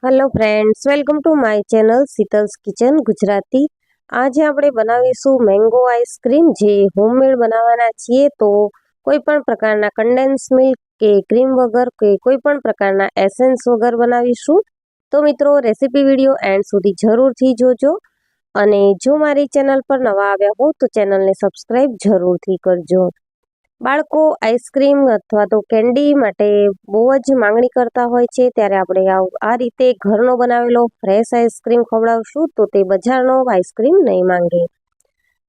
Hello friends, welcome to my channel Sheetal's kitchen Gujarati. આજે આપણે બનાવીશું મેંગો આઈસ્ક્રીમ, જે હોમમેડ બનાવવાના છીએ। તો કોઈ પણ પ્રકારના કન્ડેન્સ મિલ્ક કે ક્રીમ વગર કે કોઈ પણ પ્રકારના એસેન્સ વગર બનાવીશું। તો મિત્રો, રેસીપી વિડીયો એન્ડ સુધી જરૂરથી જોજો, અને જો મારી ચેનલ પર નવા આવ્યા હો તો ચેનલને સબસ્ક્રાઈબ જરૂરથી કરજો। બાળકો આઈસ્ક્રીમ અથવા તો કેન્ડી માટે બહુ જ માંગણી કરતા હોય છે, ત્યારે આપણે આ રીતે ઘરનો બનાવેલો ફ્રેશ આઈસ્ક્રીમ ખવડાવશું તો તે બજારનો આઈસ્ક્રીમ નહીં માંગે।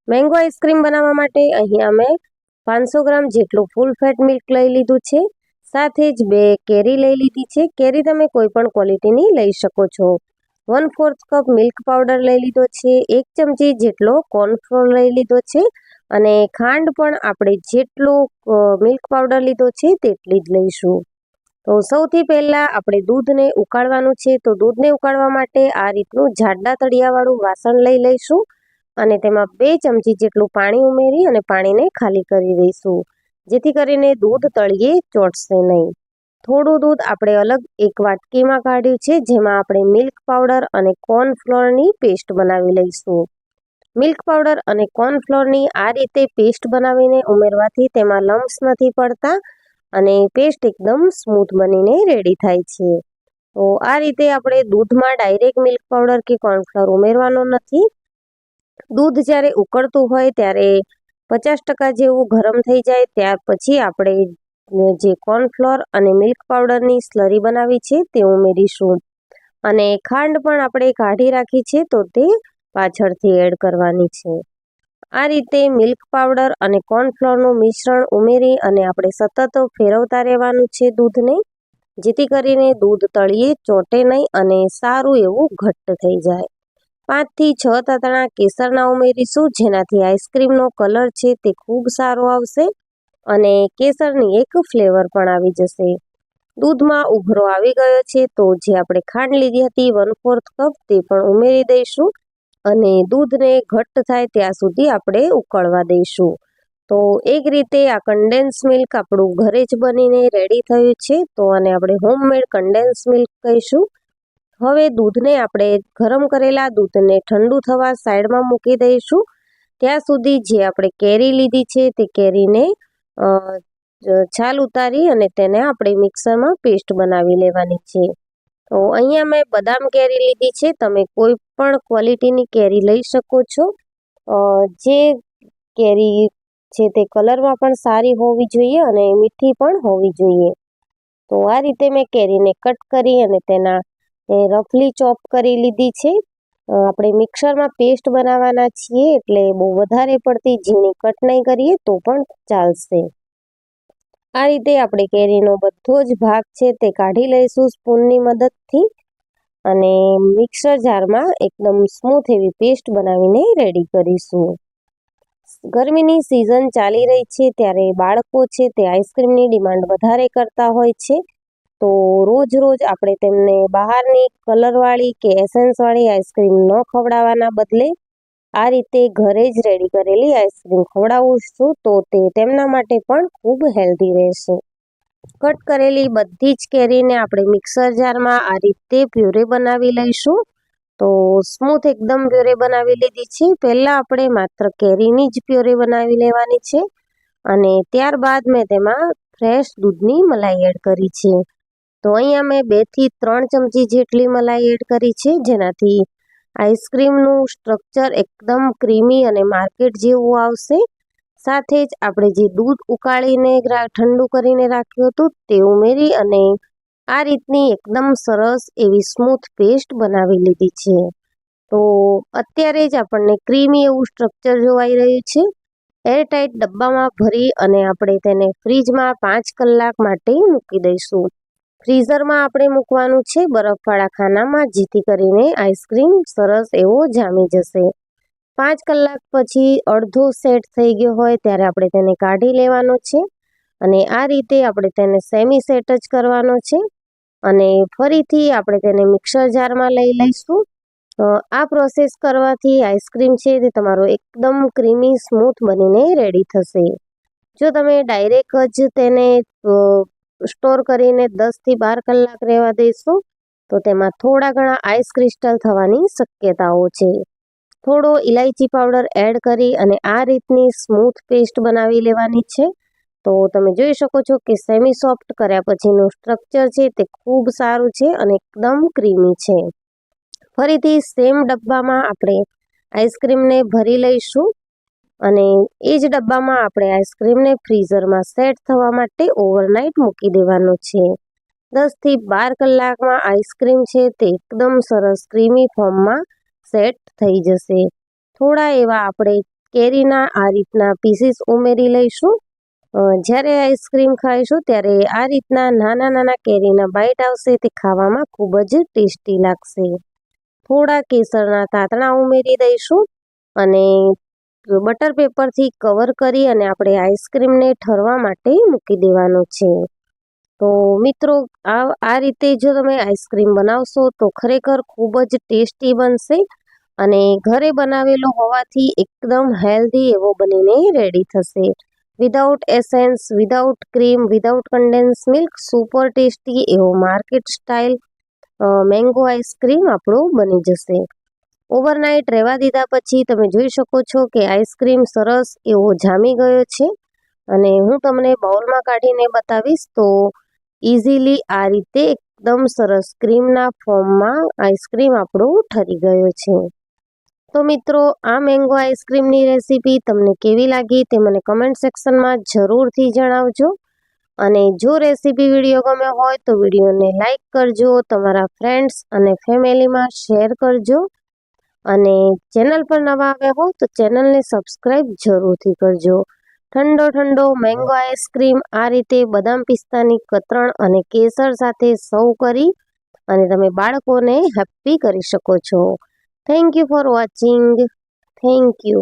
મેંગો આઈસ્ક્રીમ બનાવવા માટે અહીંયા મેં 500 ગ્રામ જેટલું ફૂલ ફેટ મિલ્ક લઈ લીધું છે। સાથે જ 2 કેરી લઈ લીધી છે। કેરી તમે કોઈ પણ ક્વોલિટીની લઈ શકો છો। 1/4 કપ મિલ્ક પાવડર લઈ લીધો છે। 1 ચમચી જેટલો કોર્નફ્લોર લઈ લીધો છે, અને ખાંડ પણ આપણે જેટલો મિલ્ક પાવડર લીધો છે તેટલી જ લઈશું। તો સૌથી પહેલાં આપણે દૂધને ઉકાળવાનું છે। તો દૂધને ઉકાળવા માટે આ રીતનું જાડા તળિયાવાળું વાસણ લઈ લઈશું, અને તેમાં 2 ચમચી જેટલું પાણી ઉમેરી અને પાણીને ખાલી કરી દઈશું, જેથી કરીને દૂધ તળિયે ચોંટશે નહીં। થોડું દૂધ આપણે અલગ એક વાટકીમાં કાઢ્યું છે, જેમાં આપણે મિલ્ક પાવડર અને કોર્નફ્લોરની પેસ્ટ બનાવી લઈશું। મિલ્ક પાવડર અને કોર્નફ્લોરની આ રીતે પેસ્ટ બનાવીને ઉમેરવાથી તેમાં લમ્સ નથી પડતા, અને પેસ્ટ એકદમ સ્મૂથ બનીને રેડી થાય છે। તો આ રીતે આપણે દૂધમાં ડાયરેક્ટ મિલ્ક પાવડર કે કોર્નફ્લોર ઉમેરવાનો નથી। દૂધ જ્યારે ઉકળતું હોય ત્યારે 50% જેવું ગરમ થઈ જાય ત્યાર પછી આપણે જે કોર્નફ્લોર અને મિલ્ક પાવડરની સ્લરી બનાવી છે તે ઉમેરીશું, અને ખાંડ પણ આપણે કાઢી રાખી છે તો તે પાછળથી એડ કરવાની છે। આ રીતે મિલ્ક પાવડર અને કોર્નફ્લોરનું મિશ્રણ ઉમેરી અને આપણે સતત ફેરવતા રહેવાનું છે દૂધને, જેથી કરીને દૂધ તળિયે ચોંટે નહીં અને સારું એવું ઘટ્ટ થઈ જાય। 5 થી 6 તાંતણા કેસરના ઉમેરીશું, જેનાથી આઈસ્ક્રીમનો કલર છે તે ખૂબ સારો આવશે, અને કેસરની એક ફ્લેવર પણ આવી જશે। દૂધમાં ઉભરો આવી ગયો છે તો જે આપણે ખાંડ લીધી હતી 1/4 કપ તે પણ ઉમેરી દઈશું, અને દૂધને ઘટ્ટ થાય ત્યાં સુધી આપણે ઉકળવા દઈશું। તો એક રીતે આ કન્ડેન્સ મિલ્ક આપણું ઘરે જ બનીને રેડી થયું છે, તો આને આપણે હોમમેડ કન્ડેન્સ મિલ્ક કહીશું। હવે દૂધને આપણે ગરમ કરેલા દૂધને ઠંડુ થવા સાઈડમાં મૂકી દઈશું, ત્યાં સુધી જે આપણે કેરી લીધી છે તે કેરીને છાલ ઉતારી અને તેને આપણે મિક્સરમાં પેસ્ટ બનાવી લેવાની છે। તો અહીંયા મેં બદામ કેરી લીધી છે, તમે કોઈ પણ ક્વોલિટીની કેરી લઈ શકો છો। જે કેરી છે તે કલરમાં પણ સારી હોવી જોઈએ અને મીઠી પણ હોવી જોઈએ। તો આ રીતે મેં કેરીને કટ કરી અને તેના રફલી ચોપ કરી લીધી છે। આપણે મિક્સરમાં પેસ્ટ બનાવવાના છીએ, એટલે બહુ વધારે પડતી ઝીણી કટ નહીં કરીએ તો પણ ચાલશે। આ રીતે આપણે કેરીનો બધો જ ભાગ છે તે કાઢી લઈશું સ્પૂનની મદદથી, અને મિક્સર જારમાં એકદમ સ્મૂથ એવી પેસ્ટ બનાવીને રેડી કરીશું। ગરમીની સિઝન ચાલી રહી છે ત્યારે બાળકો છે તે આઈસ્ક્રીમની ડિમાન્ડ વધારે કરતા હોય છે, તો રોજ રોજ આપણે તેમને બહારની કલરવાળી કે એસેન્સવાળી આઈસ્ક્રીમ ન ખવડાવવાના બદલે આ રીતે ઘરે જ રેડી કરેલી આઈસ્ક્રીમ ખવડાવશું તો તે તેમના માટે પણ ખૂબ હેલ્ધી રહેશે। કટ કરેલી બધી જ કેરીને આપણે મિક્સર જારમાં આ રીતે પ્યુરે બનાવી લઈશું। તો સ્મૂથ એકદમ પ્યુરે બનાવી લીધી છે। પહેલાં આપણે માત્ર કેરીની જ પ્યુરે બનાવી લેવાની છે, અને ત્યારબાદ મેં તેમાં ફ્રેશ દૂધની મલાઈ એડ કરી છે। તો અહીંયા મેં 2 થી 3 ચમચી જેટલી મલાઈ એડ કરી છે, જેનાથી આઈસ્ક્રીમનું સ્ટ્રક્ચર એકદમ ક્રીમી અને માર્કેટ જેવું આવશે। સાથે જ આપણે જે દૂધ ઉકાળીને ઠંડુ કરીને રાખ્યું હતું તે ઉમેરી અને આ રીતની એકદમ સરસ એવી સ્મૂથ પેસ્ટ બનાવી લીધી છે। તો અત્યારે જ આપણને ક્રીમી એવું સ્ટ્રક્ચર જોવાઈ રહ્યું છે। એરટાઇટ ડબ્બામાં ભરી અને આપણે તેને ફ્રીજમાં 5 કલાક માટે મૂકી દઈશું। ફ્રીઝરમાં આપણે મૂકવાનું છે બરફવાળા ખાનામાં, જેથી કરીને આઈસ્ક્રીમ સરસ એવો જામી જશે। 5 કલાક પછી અડધો સેટ થઈ ગયો હોય ત્યારે આપણે તેને કાઢી લેવાનો છે, અને આ રીતે આપણે તેને સેમી સેટ જ કરવાનો છે, અને ફરીથી આપણે તેને મિક્સર જારમાં લઈ લઈશું। આ પ્રોસેસ કરવાથી આઈસ્ક્રીમ છે તે તમારો એકદમ ક્રીમી સ્મૂથ બનીને રેડી થશે। જો તમે ડાયરેક્ટ જ તેને સ્ટોર કરીને 10 થી 12 કલાક રહેવા દેશો તો તેમાં થોડા ઘણા આઈસ ક્રિસ્ટલ થવાની શક્યતાઓ છે. થોડો ઇલાયચી પાવડર એડ કરી અને આ રીતની સ્મૂથ પેસ્ટ બનાવી લેવાની છે. તો તમે જોઈ શકો છો કે સેમી સોફ્ટ કર્યા પછીનું સ્ટ્રક્ચર છે તે ખૂબ સારું છે અને એકદમ ક્રીમી છે. ફરીથી સેમ ડબ્બામાં આપણે આઈસ્ક્રીમને ભરી લઈશું અને એ જ ડબ્બામાં આપણે આઈસ્ક્રીમને ફ્રીઝરમાં સેટ થવા માટે ઓવરનાઇટ મૂકી દેવાનો છે. 10 થી 12 કલાકમાં આઈસ્ક્રીમ છે તે એકદમ સરસ ક્રીમી ફોર્મમાં સેટ થઈ જશે. થોડા એવા આપણે કેરીના આ રીતના પીસીસ ઉમેરી લઈશું. જ્યારે આઈસ્ક્રીમ ખાઈશું ત્યારે આ રીતના નાના નાના કેરીના બાઈટ આવશે, તે ખાવામાં ખૂબ જ ટેસ્ટી લાગશે. થોડા કેસરના તાંતણા ઉમેરી દઈશું અને બટર પેપરથી કવર કરી અને આપણે આઈસ્ક્રીમને ઠરવા માટે મૂકી દેવાનો છે. તો મિત્રો આ રીતે જો તમે આઈસ્ક્રીમ બનાવશો તો ખરેખર ખૂબ જ ટેસ્ટી બનશે અને ઘરે બનાવેલો હોવાથી એકદમ હેલ્ધી એવો બનીને રેડી થશે. Without essence, without cream, without condense milk, super tasty એવો માર્કેટ સ્ટાઇલ મેંગો આઈસ્ક્રીમ આપણો બની જશે. ઓવરનાઇટ રહેવા દીધા પછી તમે જોઈ શકો છો કે આઈસ્ક્રીમ સરસ એવો જામી ગયો છે અને હું તમને બાઉલમાં કાઢીને બતાવીશ. તો ઇઝીલી આ રીતે એકદમ સરસ ક્રીમના ફોર્મમાં આઈસ્ક્રીમ આપણો ઠરી ગયો છે. તો મિત્રો, આ મેંગો આઈસ્ક્રીમની રેસીપી તમને કેવી લાગી તે મને કમેન્ટ સેક્શનમાં જરૂરથી જણાવજો અને જો રેસીપી વિડીયો ગમ્યો હોય તો વિડીયોને લાઈક કરજો, તમારા ફ્રેન્ડ્સ અને ફેમિલીમાં શેર કરજો અને ચેનલ પર નવા આવ્યા હો તો ચેનલને સબસ્ક્રાઈબ જરૂરથી કરજો. ઠંડો ઠંડો મેંગો આઈસ્ક્રીમ આ રીતે બદામ પિસ્તાની કતરણ અને કેસર સાથે સર્વ કરી અને તમે બાળકોને હેપી કરી શકો છો. Thank you for watching. Thank you.